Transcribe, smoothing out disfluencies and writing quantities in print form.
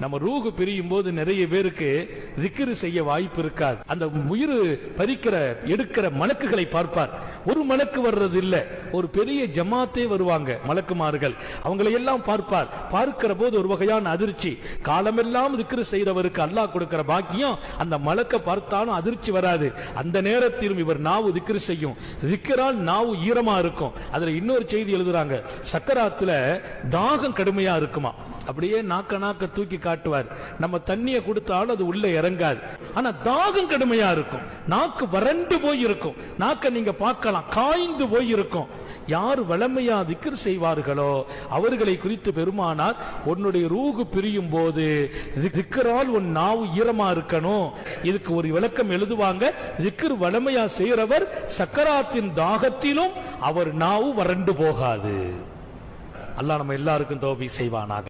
நம்ம ரூஹு பிரியும் போது நிறைய பேருக்கு திக்ரு செய்ய வாய்ப்பு இருக்காது. அந்த உயிர் பறிக்கிற எடுக்கிற மலக்குகளை பார்ப்பார். ஒரு மலக்கு வர்றது இல்ல, ஒரு பெரிய ஜமாத்தே வருவாங்க மலக்குமார்கள், அவங்களை எல்லாம் பார்ப்பார். பார்க்கிற போது ஒரு வகையான அதிர்ச்சி. காலமெல்லாம் திக்ரு செய்யறவருக்கு அல்லாஹ் கொடுக்கிற பாக்கியம் அந்த மலக்க பார்த்தாலும் அதிர்ச்சி வராது. அந்த நேரத்திலும் இவர் நாவு திக்ரு செய்யும். திக்ரால் நாவு ஈரமா இருக்கும். அதுல இன்னொரு செய்தி எழுதுறாங்க, சக்கராத்துல தாகம் கடுமையா இருக்குமா, அப்படியே நாக்க தூக்கி காட்டுவார். நம்ம தண்ணிய கொடுத்தாலும் அது உள்ள இறங்காது. ஆனா தாகம் கடுமையா இருக்கும். நாக்கு வறண்டு போய் இருக்கும். நாக்க நீங்க பார்க்கலாம், காய்ந்து போய் இருக்கும். யார் வளமையா திக்ர் செய்வார்களோ அவர்களை குறித்து பெருமானார், உன்னுடைய ரூஹு பிரியும் போது திக்ரால் உன் நாவு ஈரமா இருக்கணும். இதுக்கு ஒரு விளக்கம் எழுதுவாங்க, திக்ர் வளமையா செய்யறவர் சக்கராத்தின் தாகத்திலும் அவர் நாவு வறண்டு போகாது. அல்லாஹ் நம்ம எல்லாருக்கும் தௌபீக் செய்வானாக.